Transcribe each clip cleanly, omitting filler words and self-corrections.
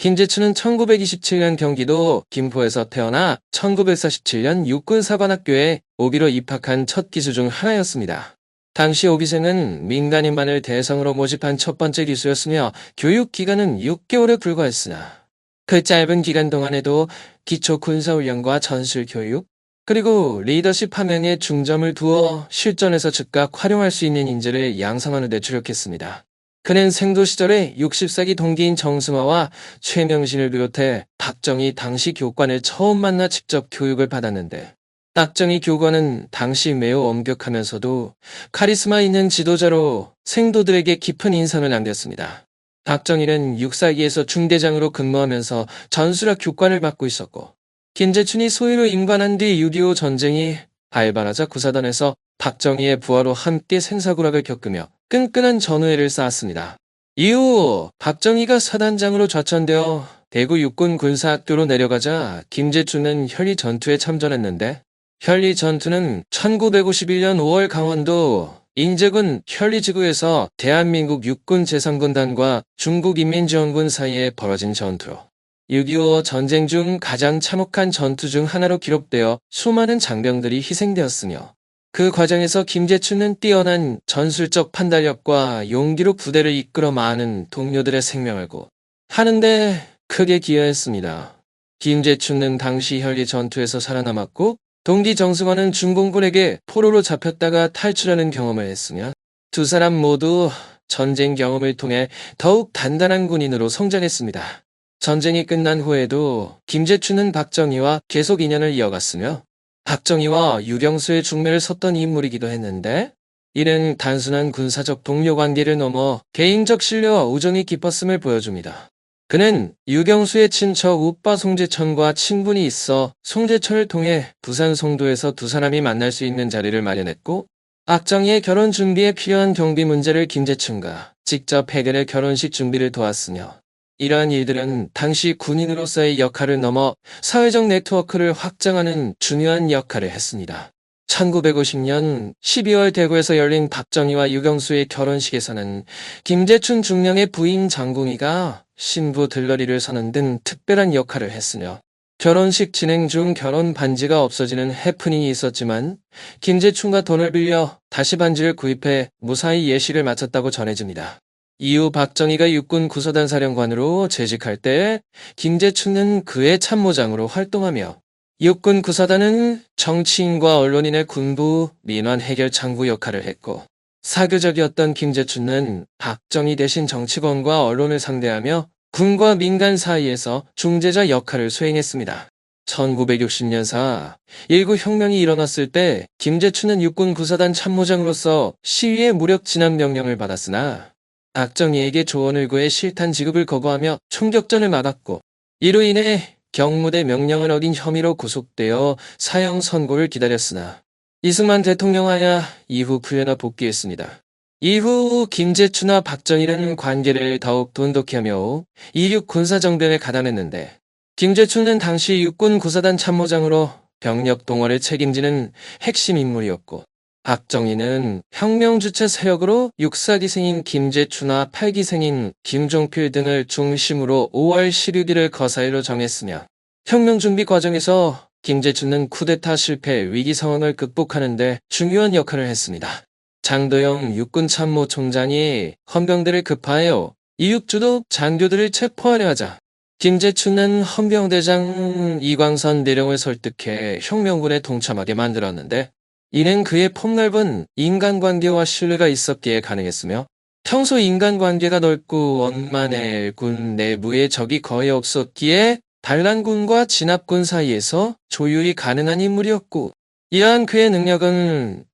김재춘은 1927년 경기도 김포에서 태어나 1947년 육군사관학교에 오비로 입학한 첫 기수 중 하나였습니다. 당시 오비생은 민간인만을 대상으로 모집한 첫 번째 기수였으며 교육 기간은 6개월에 불과했으나 그 짧은 기간 동안에도 기초 군사훈련과 전술 교육, 그리고 리더십 함양에 중점을 두어 실전에서 즉각 활용할 수 있는 인재를 양성하는 데 주력했습니다. 그는 생도 시절에 60세기 동기인 정승화와 최명신을 비롯해 박정희 당시 교관을 처음 만나 직접 교육을 받았는데, 박정희 교관은 당시 매우 엄격하면서도 카리스마 있는 지도자로 생도들에게 깊은 인상을 남겼습니다. 박정희는 육사기에서 중대장으로 근무하면서 전술학 교관을 맡고 있었고, 김재춘이 소위로 임관한 뒤 6.25 전쟁이 발발하자 구사단에서 박정희의 부하로 함께 생사구락을 겪으며 끈끈한 전우애를 쌓았습니다. 이후 박정희가 사단장으로 좌천되어 대구 육군 군사학교로 내려가자 김재춘은 현리 전투에 참전했는데, 현리 전투는 1951년 5월 강원도 인제군 현리지구에서 대한민국 육군 제3군단과 중국인민지원군 사이에 벌어진 전투로 6.25 전쟁 중 가장 참혹한 전투 중 하나로 기록되어 수많은 장병들이 희생되었으며, 그 과정에서 김재춘은 뛰어난 전술적 판단력과 용기로 부대를 이끌어 많은 동료들의 생명을 구하는데 크게 기여했습니다. 김재춘은 당시 현리 전투에서 살아남았고, 동기 정승환은 중공군에게 포로로 잡혔다가 탈출하는 경험을 했으며, 두 사람 모두 전쟁 경험을 통해 더욱 단단한 군인으로 성장했습니다. 전쟁이 끝난 후에도 김재춘은 박정희와 계속 인연을 이어갔으며, 박정희와 유경수의 중매를 섰던 인물이기도 했는데, 이는 단순한 군사적 동료 관계를 넘어 개인적 신뢰와 우정이 깊었음을 보여줍니다. 그는 유경수의 친척 오빠 송재천과 친분이 있어 송재천을 통해 부산 송도에서 두 사람이 만날 수 있는 자리를 마련했고, 박정희의 결혼 준비에 필요한 경비 문제를 김재춘과 직접 해결해 결혼식 준비를 도왔으며, 이러한 일들은 당시 군인으로서의 역할을 넘어 사회적 네트워크를 확장하는 중요한 역할을 했습니다. 1950년 12월 대구에서 열린 박정희와 유경수의 결혼식에서는 김재춘 중령의 부인 장궁이가 신부 들러리를 서는 등 특별한 역할을 했으며, 결혼식 진행 중 결혼 반지가 없어지는 해프닝이 있었지만 김재춘과 돈을 빌려 다시 반지를 구입해 무사히 예식을 마쳤다고 전해집니다. 이후 박정희가 육군 구사단 사령관으로 재직할 때 김재춘은 그의 참모장으로 활동하며, 육군 구사단은 정치인과 언론인의 군부, 민원 해결 창구 역할을 했고, 사교적이었던 김재춘은 박정희 대신 정치권과 언론을 상대하며 군과 민간 사이에서 중재자 역할을 수행했습니다. 1960년사 1구 혁명이 일어났을 때 김재춘은 육군 구사단 참모장으로서 시위의 무력 진압 명령을 받았으나 박정희에게 조언을 구해 실탄 지급을 거부하며 총격전을 막았고, 이로 인해 경무대 명령을 어긴 혐의로 구속되어 사형 선고를 기다렸으나 이승만 대통령 하야 이후 풀려나 복귀했습니다. 이후 김재춘과 박정희는 관계를 더욱 돈독히 하며 이륙 군사정변에 가담했는데, 김재춘은 당시 육군 구사단 참모장으로 병력 동원을 책임지는 핵심 인물이었고, 박정희는 혁명 주체 세력으로 육사기생인 김재춘과 8기생인 김종필 등을 중심으로 5월 16일을 거사일로 정했으며, 혁명 준비 과정에서 김재춘은 쿠데타 실패 위기 상황을 극복하는 데 중요한 역할을 했습니다. 장도영 육군 참모총장이 헌병대를 급파하여 이육주도 장교들을 체포하려 하자 김재춘은 헌병대장 이광선 대령을 설득해 혁명군에 동참하게 만들었는데, 이는 그의 폭넓은 인간관계와 신뢰가 있었기에 가능했으며, 평소 인간관계가 넓고 원만해 군 내부에 적이 거의 없었기에 반란군과 진압군 사이에서 조율이 가능한 인물이었고, 이러한 그의 능력은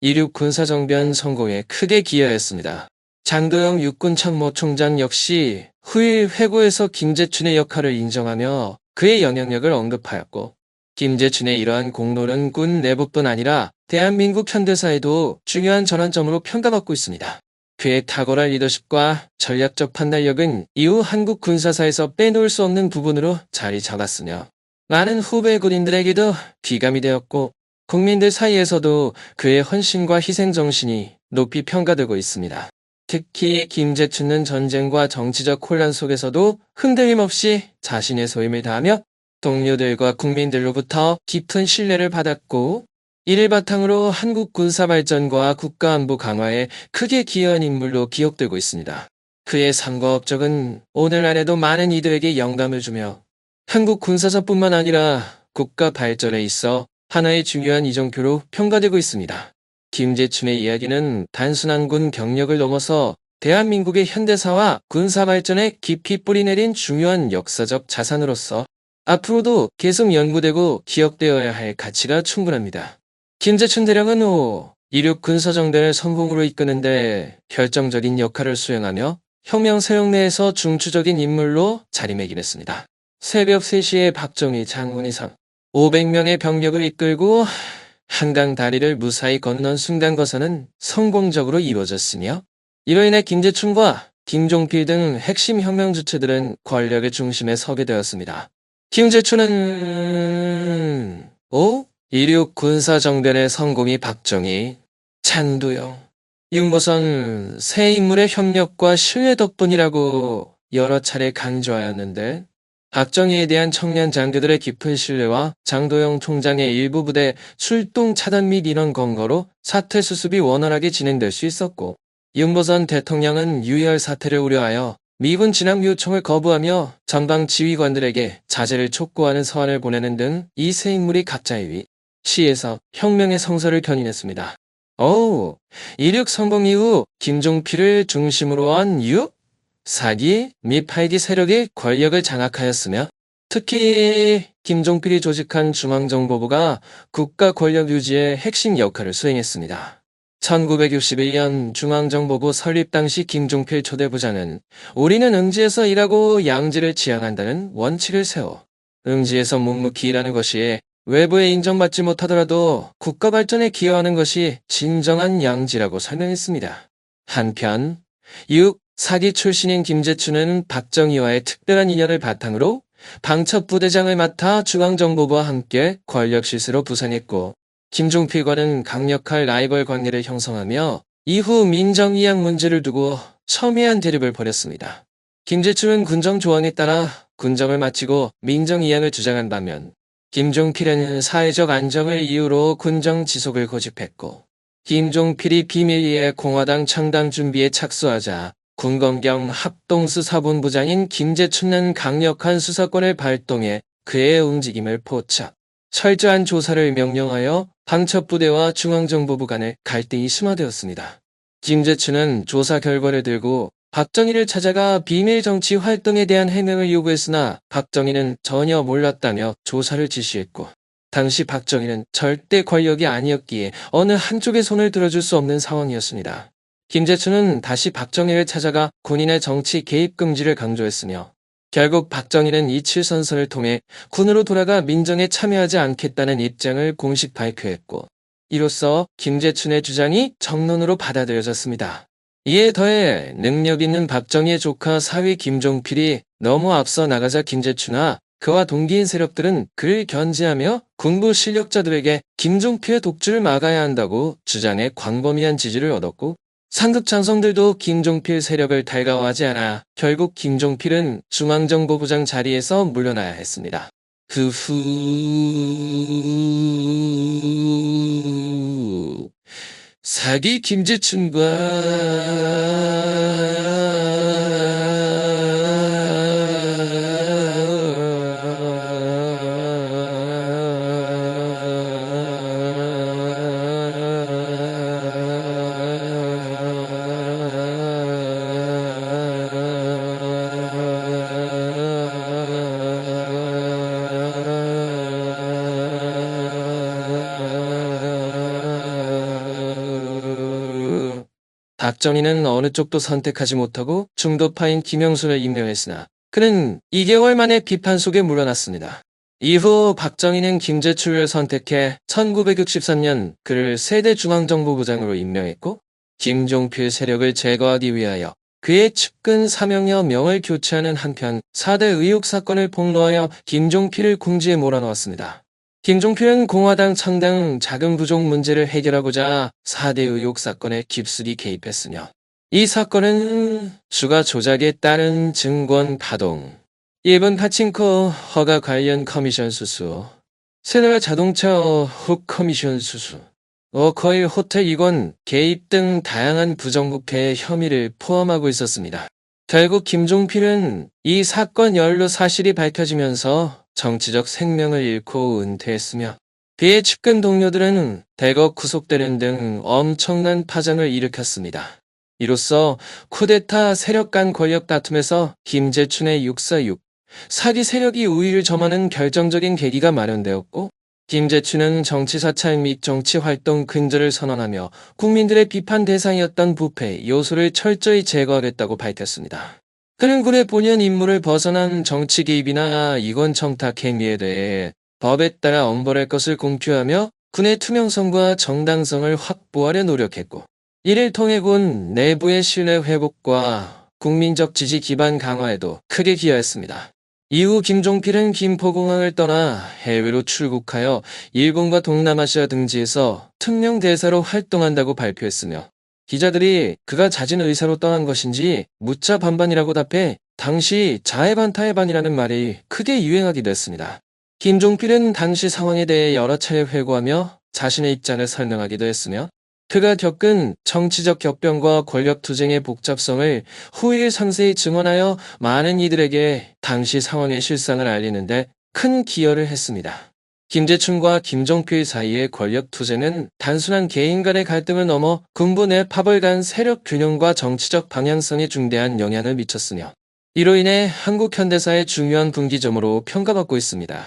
이륙 군사정변 성공에 크게 기여했습니다. 장도영 육군 참모총장 역시 후일 회고에서 김재춘의 역할을 인정하며 그의 영향력을 언급하였고, 김재춘의 이러한 공로는 군 내부뿐 아니라 대한민국 현대사에도 중요한 전환점으로 평가받고 있습니다. 그의 탁월한 리더십과 전략적 판단력은 이후 한국 군사사에서 빼놓을 수 없는 부분으로 자리 잡았으며, 많은 후배 군인들에게도 귀감이 되었고, 국민들 사이에서도 그의 헌신과 희생정신이 높이 평가되고 있습니다. 특히 김재춘은 전쟁과 정치적 혼란 속에서도 흔들림 없이 자신의 소임을 다하며 동료들과 국민들로부터 깊은 신뢰를 받았고, 이를 바탕으로 한국 군사 발전과 국가 안보 강화에 크게 기여한 인물로 기억되고 있습니다. 그의 삶과 업적은 오늘날에도 많은 이들에게 영감을 주며 한국 군사사뿐만 아니라 국가 발전에 있어 하나의 중요한 이정표로 평가되고 있습니다. 김재춘의 이야기는 단순한 군 경력을 넘어서 대한민국의 현대사와 군사 발전에 깊이 뿌리내린 중요한 역사적 자산으로서 앞으로도 계속 연구되고 기억되어야 할 가치가 충분합니다. 김재춘 대령은 후 이륙 군사정대를 성공으로 이끄는데 결정적인 역할을 수행하며 혁명 세력 내에서 중추적인 인물로 자리매김했습니다. 새벽 3시에 박정희 장군이 500명의 병력을 이끌고 한강 다리를 무사히 건넌 순간 거선은 성공적으로 이루어졌으며, 이로 인해 김재춘과 김종필 등 핵심 혁명 주체들은 권력의 중심에 서게 되었습니다. 김재춘은 이륙 군사정변의 성공이 박정희, 찬두영, 윤보선 세 인물의 협력과 신뢰 덕분이라고 여러 차례 강조하였는데, 박정희에 대한 청년 장교들의 깊은 신뢰와 장도영 총장의 일부 부대 출동 차단 및 인원 검거로 사태 수습이 원활하게 진행될 수 있었고, 윤보선 대통령은 유혈 사태를 우려하여 미군 진압 요청을 거부하며 전방 지휘관들에게 자제를 촉구하는 서한을 보내는 등 이 세 인물이 각자의 위, 시에서 혁명의 성서를 견인했습니다. 이륙 성공 이후 김종필을 중심으로 한 4기 및 8기 세력이 권력을 장악하였으며, 특히 김종필이 조직한 중앙정보부가 국가 권력 유지의 핵심 역할을 수행했습니다. 1961년 중앙정보부 설립 당시 김종필 초대부장은 우리는 응지에서 일하고 양지를 지향한다는 원칙을 세워 응지에서 묵묵히 일하는 것이 외부에 인정받지 못하더라도 국가 발전에 기여하는 것이 진정한 양지라고 설명했습니다. 한편 4기 출신인 김재춘은 박정희와의 특별한 인연을 바탕으로 방첩부대장을 맡아 중앙정보부와 함께 권력 실세로 부상했고, 김종필과는 강력한 라이벌 관계를 형성하며 이후 민정이양 문제를 두고 첨예한 대립을 벌였습니다. 김재춘은 군정 조항에 따라 군정을 마치고 민정이양을 주장한 반면, 김종필은 사회적 안정을 이유로 군정 지속을 고집했고, 김종필이 비밀리에 공화당 창당 준비에 착수하자 군검경 합동수사본부장인 김재춘은 강력한 수사권을 발동해 그의 움직임을 포착, 철저한 조사를 명령하여 방첩부대와 중앙정보부 간의 갈등이 심화되었습니다. 김재춘은 조사 결과를 들고 박정희를 찾아가 비밀 정치 활동에 대한 해명을 요구했으나 박정희는 전혀 몰랐다며 조사를 지시했고, 당시 박정희는 절대 권력이 아니었기에 어느 한쪽의 손을 들어줄 수 없는 상황이었습니다. 김재춘은 다시 박정희를 찾아가 군인의 정치 개입 금지를 강조했으며, 결국 박정희는 이칠선서를 통해 군으로 돌아가 민정에 참여하지 않겠다는 입장을 공식 발표했고, 이로써 김재춘의 주장이 정론으로 받아들여졌습니다. 이에 더해 능력 있는 박정희의 조카 사위 김종필이 너무 앞서 나가자 김재춘과 그와 동기인 세력들은 그를 견제하며 군부 실력자들에게 김종필의 독주를 막아야 한다고 주장해 광범위한 지지를 얻었고, 상급 장성들도 김종필 세력을 달가워하지 않아 결국 김종필은 중앙정보부장 자리에서 물러나야 했습니다. 그 후 4기 박정희는 어느 쪽도 선택하지 못하고 중도파인 김영순을 임명했으나 그는 2개월 만에 비판 속에 물러났습니다. 이후 박정희는 김재춘을 선택해 1963년 그를 세대 중앙정보부장으로 임명했고, 김종필 세력을 제거하기 위하여 그의 측근 3명여 명을 교체하는 한편 4대 의혹 사건을 폭로하여 김종필을 궁지에 몰아넣었습니다. 김종필은 공화당 창당 자금 부족 문제를 해결하고자 4대 의혹 사건에 깊숙이 개입했으며, 이 사건은 주가 조작에 따른 증권 파동, 일본 파친코 허가 관련 커미션 수수, 세달 자동차 훅 커미션 수수, 거의 호텔 이권 개입 등 다양한 부정부패 혐의를 포함하고 있었습니다. 결국 김종필은 이 사건 연루 사실이 밝혀지면서 정치적 생명을 잃고 은퇴했으며 그의 측근 동료들은 대거 구속되는 등 엄청난 파장을 일으켰습니다. 이로써 쿠데타 세력 간 권력 다툼에서 김재춘의 646, 사기 세력이 우위를 점하는 결정적인 계기가 마련되었고, 김재춘은 정치 사찰 및 정치 활동 근절을 선언하며 국민들의 비판 대상이었던 부패 요소를 철저히 제거하겠다고 밝혔습니다. 그는 군의 본연 임무를 벗어난 정치 개입이나 이권 청탁 행위에 대해 법에 따라 엄벌할 것을 공표하며 군의 투명성과 정당성을 확보하려 노력했고, 이를 통해 군 내부의 신뢰 회복과 국민적 지지 기반 강화에도 크게 기여했습니다. 이후 김종필은 김포공항을 떠나 해외로 출국하여 일본과 동남아시아 등지에서 특명 대사로 활동한다고 발표했으며, 기자들이 그가 잦은 의사로 떠난 것인지 묻자 반반이라고 답해 당시 자해반타해반이라는 말이 크게 유행하기도 했습니다. 김종필은 당시 상황에 대해 여러 차례 회고하며 자신의 입장을 설명하기도 했으며, 그가 겪은 정치적 격변과 권력투쟁의 복잡성을 후일 상세히 증언하여 많은 이들에게 당시 상황의 실상을 알리는데 큰 기여를 했습니다. 김재춘과 김종필 사이의 권력투쟁은 단순한 개인 간의 갈등을 넘어 군부 내 파벌 간 세력 균형과 정치적 방향성에 중대한 영향을 미쳤으며, 이로 인해 한국 현대사의 중요한 분기점으로 평가받고 있습니다.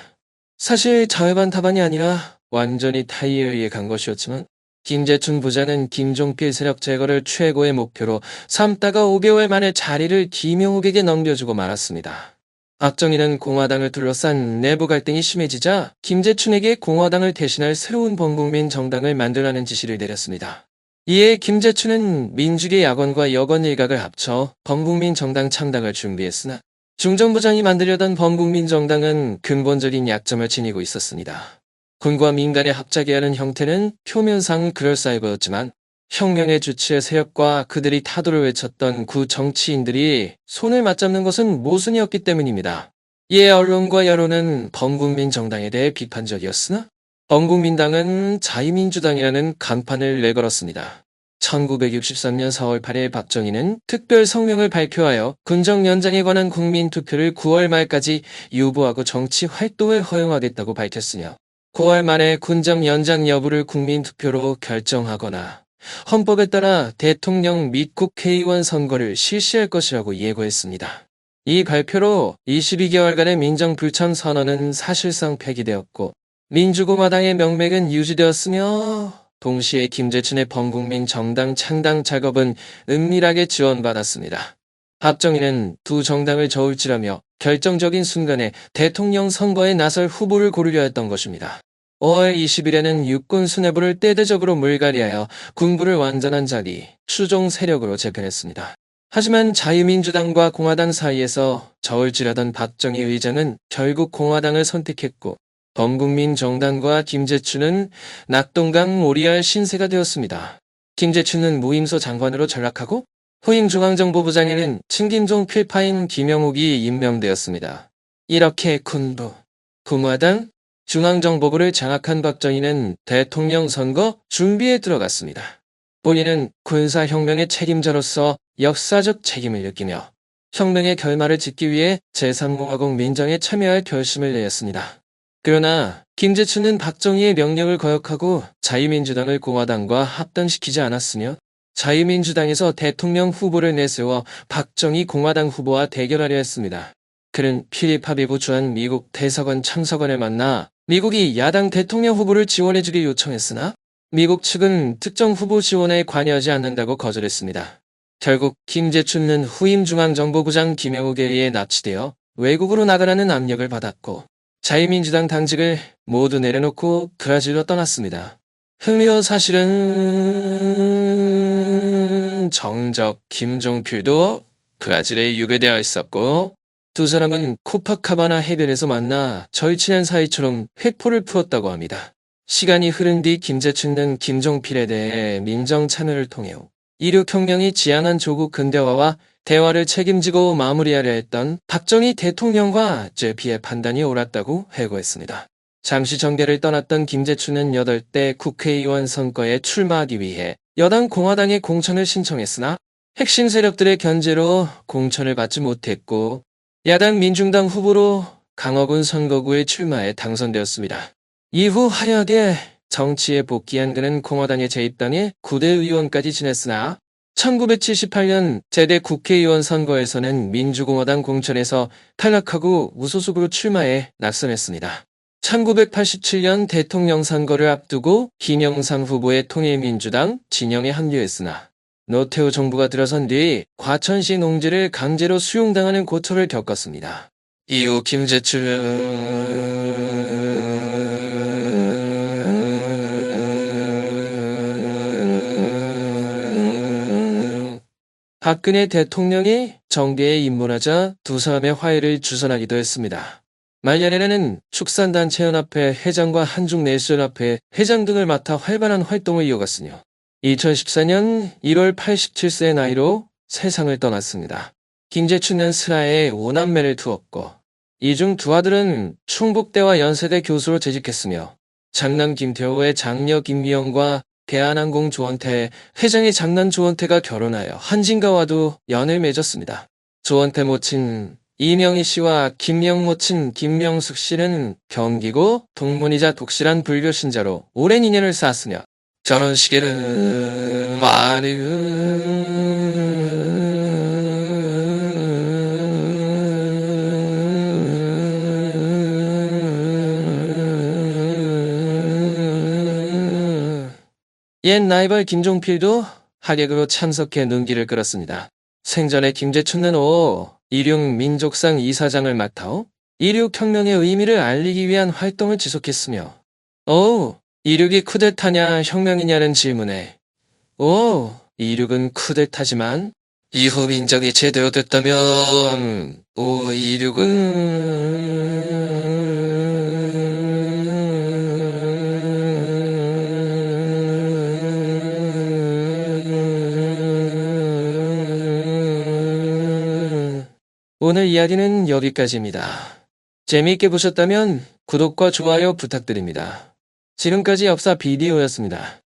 사실 자회반타반이 아니라 완전히 타의에 의해 간 것이었지만, 김재춘 부자는 김종필 세력 제거를 최고의 목표로 삼다가 5개월 만에 자리를 김영욱에게 넘겨주고 말았습니다. 박정희는 공화당을 둘러싼 내부 갈등이 심해지자 김재춘에게 공화당을 대신할 새로운 범국민 정당을 만들라는 지시를 내렸습니다. 이에 김재춘은 민주계 야권과 여권 일각을 합쳐 범국민 정당 창당을 준비했으나, 중정부장이 만들려던 범국민 정당은 근본적인 약점을 지니고 있었습니다. 군과 민간의 합작이 하는 형태는 표면상 그럴싸해 보였지만, 혁명의 주치의 세력과 그들이 타도를 외쳤던 구 정치인들이 손을 맞잡는 것은 모순이었기 때문입니다. 이에 언론과 여론은 범국민 정당에 대해 비판적이었으나, 범국민당은 자유민주당이라는 간판을 내걸었습니다. 1963년 4월 8일 박정희는 특별 성명을 발표하여 군정 연장에 관한 국민투표를 9월 말까지 유보하고 정치 활동을 허용하겠다고 밝혔으며, 9월 말에 군정 연장 여부를 국민투표로 결정하거나 헌법에 따라 대통령 및 국회의원 선거를 실시할 것이라고 예고했습니다. 이 발표로 22개월간의 민정불참 선언은 사실상 폐기되었고, 민주공화당의 명맥은 유지되었으며, 동시에 김재춘의 범국민 정당 창당 작업은 은밀하게 지원받았습니다. 박정희는 두 정당을 저울질하며 결정적인 순간에 대통령 선거에 나설 후보를 고르려 했던 것입니다. 5월 20일에는 육군 수뇌부를 때대적으로 물갈이하여 군부를 완전한 자리, 추종 세력으로 재편했습니다. 하지만 자유민주당과 공화당 사이에서 저울질하던 박정희 의장은 결국 공화당을 선택했고, 범국민 정당과 김재춘은 낙동강 오리알 신세가 되었습니다. 김재춘은 무임소 장관으로 전락하고, 후임 중앙정보부장에는 친김종 필파인 김영욱이 임명되었습니다. 이렇게 군부, 공화당, 중앙정보부를 장악한 박정희는 대통령 선거 준비에 들어갔습니다. 본인은 군사혁명의 책임자로서 역사적 책임을 느끼며 혁명의 결말을 짓기 위해 제3공화국 민정에 참여할 결심을 내었습니다. 그러나 김재춘은 박정희의 명령을 거역하고 자유민주당을 공화당과 합당시키지 않았으며, 자유민주당에서 대통령 후보를 내세워 박정희 공화당 후보와 대결하려 했습니다. 그는 필립 하비브 주한 미국 대사관 참사관을 만나 미국이 야당 대통령 후보를 지원해주길 요청했으나, 미국 측은 특정 후보 지원에 관여하지 않는다고 거절했습니다. 결국 김재춘은 후임 중앙정보부장 김영욱에 의해 납치되어 외국으로 나가라는 압력을 받았고, 자유민주당 당직을 모두 내려놓고 브라질로 떠났습니다. 흥미로운 사실은 정적 김종필도 브라질에 유배되어 있었고, 두 사람은 코파카바나 해변에서 만나 절친한 사이처럼 회포를 풀었다고 합니다. 시간이 흐른 뒤 김재춘은 김종필에 대해 민정 참여를 통해 이륙혁명이 지향한 조국 근대화와 대화를 책임지고 마무리하려 했던 박정희 대통령과 제피의 판단이 옳았다고 회고했습니다. 잠시 정계를 떠났던 김재춘은 8대 국회의원 선거에 출마하기 위해 여당 공화당에 공천을 신청했으나 핵심 세력들의 견제로 공천을 받지 못했고 야당 민중당 후보로 강화군 선거구에 출마해 당선되었습니다. 이후 화려하게 정치에 복귀한 그는 공화당에 재입당해 구대의원까지 지냈으나 1978년 제대 국회의원 선거에서는 민주공화당 공천에서 탈락하고 무소속으로 출마해 낙선했습니다. 1987년 대통령 선거를 앞두고 김영삼 후보의 통일민주당 진영에 합류했으나 노태우 정부가 들어선 뒤 과천시 농지를 강제로 수용당하는 고초를 겪었습니다. 이후 박근혜 대통령이 정계에 입문하자 두 사람의 화해를 주선하기도 했습니다. 말년에는 축산단체연합회 회장과 한중내수연합회 회장 등을 맡아 활발한 활동을 이어갔으며 2014년 1월 87세의 나이로 세상을 떠났습니다. 김재춘은 슬하에 5남매를 두었고 이 중 두 아들은 충북대와 연세대 교수로 재직했으며 장남 김태호의 장녀 김미영과 대한항공 조원태 회장의 장남 조원태가 결혼하여 한진가와도 연을 맺었습니다. 조원태 모친 이명희 씨와 김미영 모친 김명숙 씨는 경기고 동문이자 독실한 불교 신자로 오랜 인연을 쌓았으며 결혼식에는 옛 라이벌 김종필도 하객으로 참석해 눈길을 끌었습니다. 생전에 김재춘은 이륙 민족상 이사장을 맡아 이륙혁명의 의미를 알리기 위한 활동을 지속했으며 이륙이 쿠데타냐 혁명이냐는 질문에 이륙은 쿠데타지만 이후 민정이 제대로 됐다면 오늘 이야기는 여기까지입니다. 재미있게 보셨다면 구독과 좋아요 부탁드립니다. 지금까지 역사 비디오였습니다.